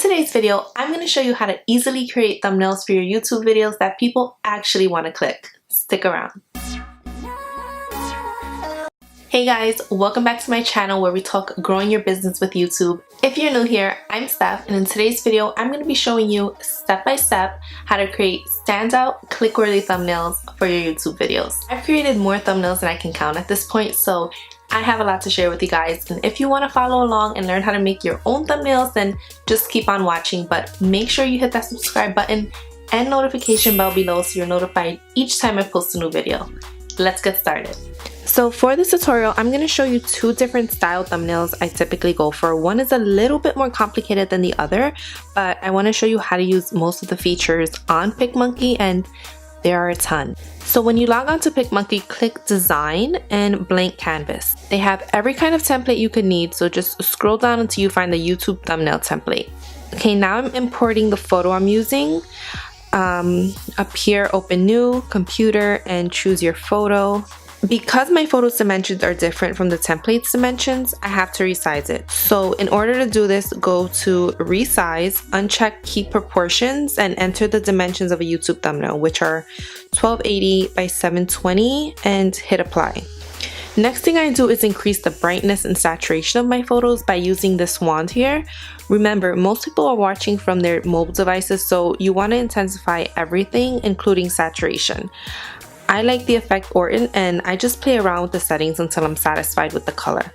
today's video, I'm going to show you how to easily create thumbnails for your YouTube videos that people actually want to click. Stick around. Hey guys, welcome back to my channel where we talk growing your business with YouTube. If you're new here, I'm Steph, and in today's video, I'm going to be showing you step by step how to create standout, click-worthy thumbnails for your YouTube videos. I've created more thumbnails than I can count at this point, so I have a lot to share with you guys, and if you want to follow along and learn how to make your own thumbnails, then just keep on watching, but make sure you hit that subscribe button and notification bell below so you're notified each time I post a new video. Let's get started. So for this tutorial, I'm going to show you two different style thumbnails I typically go for. One is a little bit more complicated than the other, but I want to show you how to use most of the features on PicMonkey, and there are a ton. So when you log on to PicMonkey, click Design and Blank Canvas. They have every kind of template you could need, so just scroll down until you find the YouTube thumbnail template. Okay, now I'm importing the photo I'm using. Up here, open New, Computer, and choose your photo. Because my photo's dimensions are different from the template's dimensions, I have to resize it. So in order to do this, go to Resize, uncheck Keep Proportions, and enter the dimensions of a YouTube thumbnail, which are 1280 by 720, and hit Apply. Next thing I do is increase the brightness and saturation of my photos by using this wand here. Remember, most people are watching from their mobile devices, so you want to intensify everything, including saturation. I like the effect Orton, and I just play around with the settings until I'm satisfied with the color.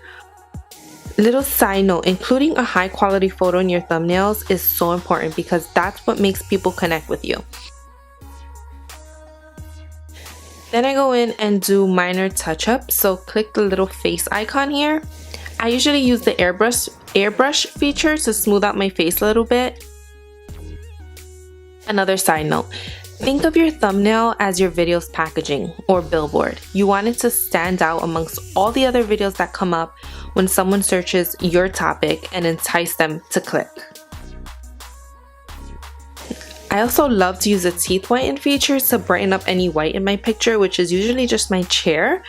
Little side note, including a high quality photo in your thumbnails is so important because that's what makes people connect with you. Then I go in and do minor touch-ups, so click the little face icon here. I usually use the airbrush feature to smooth out my face a little bit. Another side note, think of your thumbnail as your video's packaging or billboard. You want it to stand out amongst all the other videos that come up when someone searches your topic and entice them to click. I also love to use the teeth whiten feature to brighten up any white in my picture, which is usually just my chair.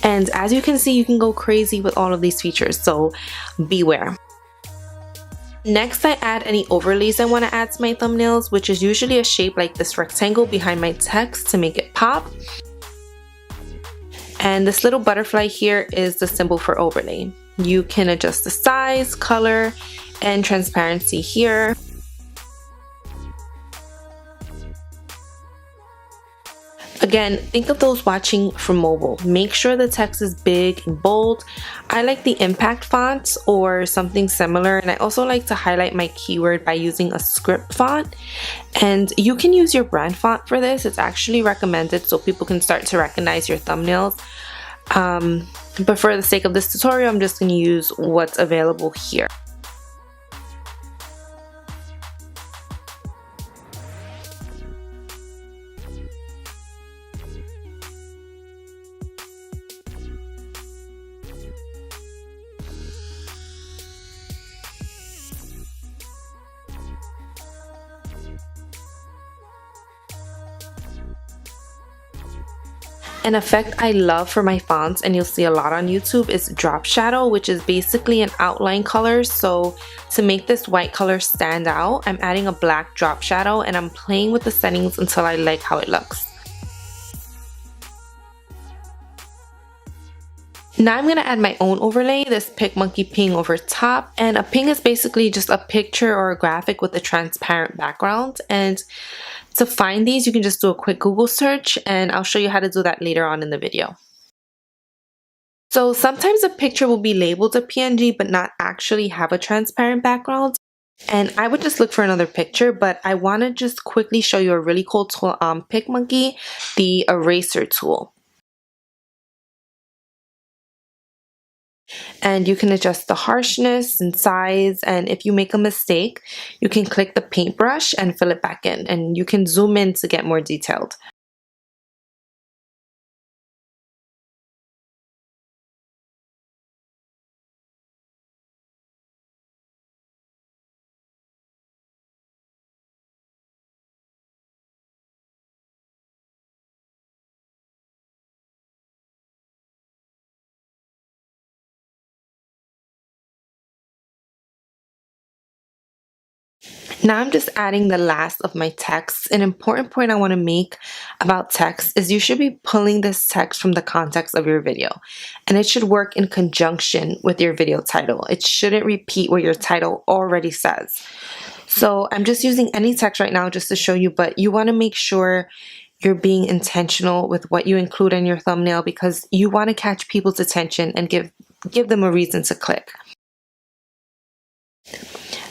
And as you can see, you can go crazy with all of these features, so beware. Next, I add any overlays I want to add to my thumbnails, which is usually a shape like this rectangle behind my text to make it pop. And this little butterfly here is the symbol for overlay. You can adjust the size, color, and transparency here. Again, think of those watching from mobile. Make sure the text is big and bold. I like the impact font or something similar, and I also like to highlight my keyword by using a script font. And you can use your brand font for this. It's actually recommended so people can start to recognize your thumbnails. But for the sake of this tutorial, I'm just going to use what's available here. An effect I love for my fonts, and you'll see a lot on YouTube, is drop shadow, which is basically an outline color. So to make this white color stand out, I'm adding a black drop shadow, and I'm playing with the settings until I like how it looks. Now I'm going to add my own overlay, this PicMonkey ping over top, and a ping is basically just a picture or a graphic with a transparent background. And to find these, you can just do a quick Google search, and I'll show you how to do that later on in the video. So sometimes a picture will be labeled a PNG but not actually have a transparent background. And I would just look for another picture, but I want to just quickly show you a really cool tool on PicMonkey, the eraser tool. And you can adjust the harshness and size, and if you make a mistake, you can click the paintbrush and fill it back in, and you can zoom in to get more detailed. Now I'm just adding the last of my text. An important point I want to make about text is you should be pulling this text from the context of your video, and it should work in conjunction with your video title. It shouldn't repeat what your title already says. So I'm just using any text right now just to show you, but you want to make sure you're being intentional with what you include in your thumbnail because you want to catch people's attention and give them a reason to click.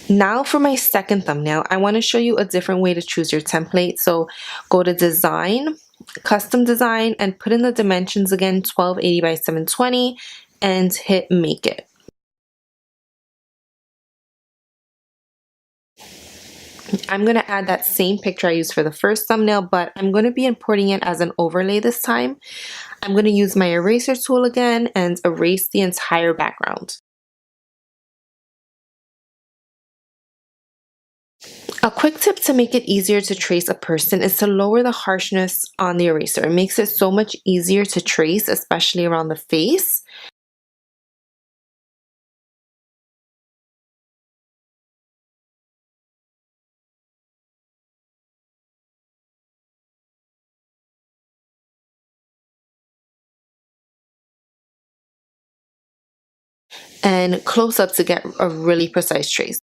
Now for my second thumbnail, I want to show you a different way to choose your template. So go to Design, Custom Design, and put in the dimensions again, 1280 by 720, and hit Make It. I'm going to add that same picture I used for the first thumbnail, but I'm going to be importing it as an overlay this time. I'm going to use my eraser tool again and erase the entire background. A quick tip to make it easier to trace a person is to lower the harshness on the eraser. It makes it so much easier to trace, especially around the face. And close up to get a really precise trace.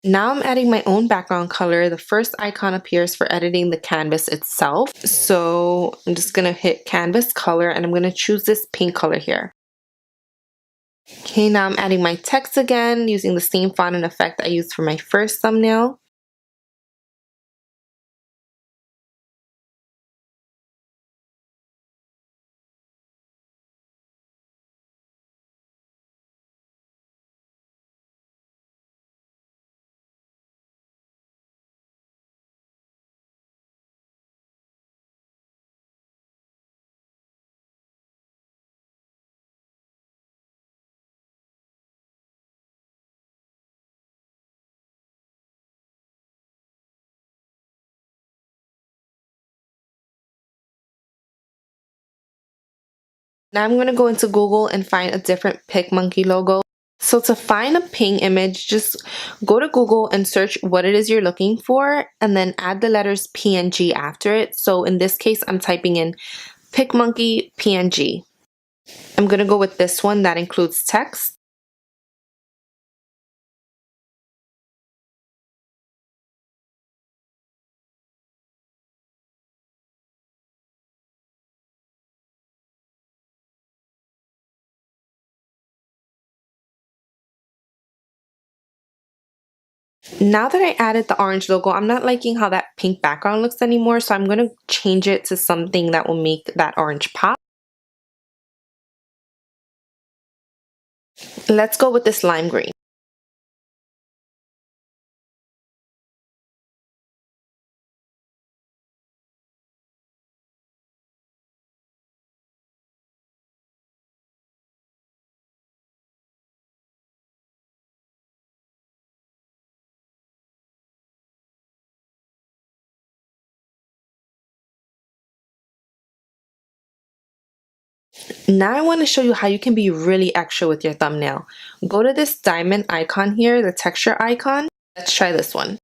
Now I'm adding my own background color. The first icon appears for editing the canvas itself. So I'm just gonna hit canvas color and I'm gonna choose this pink color here. Okay, now I'm adding my text again using the same font and effect I used for my first thumbnail. Now I'm gonna go into Google and find a different PicMonkey logo. So to find a ping image, just go to Google and search what it is you're looking for and then add the letters PNG after it. So in this case, I'm typing in PicMonkey PNG. I'm going to go with this one that includes text. Now that I added the orange logo, I'm not liking how that pink background looks anymore, so I'm going to change it to something that will make that orange pop. Let's go with this lime green. Now I want to show you how you can be really extra with your thumbnail. Go to this diamond icon here, the texture icon. Let's try this one.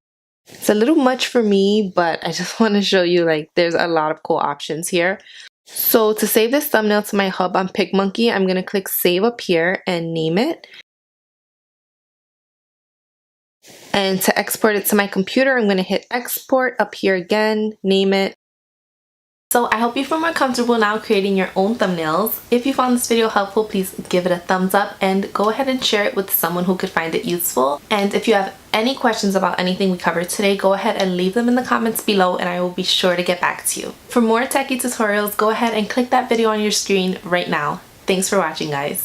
It's a little much for me, but I just want to show you like there's a lot of cool options here. So to save this thumbnail to my hub on PicMonkey, I'm going to click save up here and name it. And to export it to my computer, I'm going to hit export up here again, name it. So I hope you feel more comfortable now creating your own thumbnails. If you found this video helpful, please give it a thumbs up and go ahead and share it with someone who could find it useful. And if you have any questions about anything we covered today, go ahead and leave them in the comments below and I will be sure to get back to you. For more techie tutorials, go ahead and click that video on your screen right now. Thanks for watching, guys.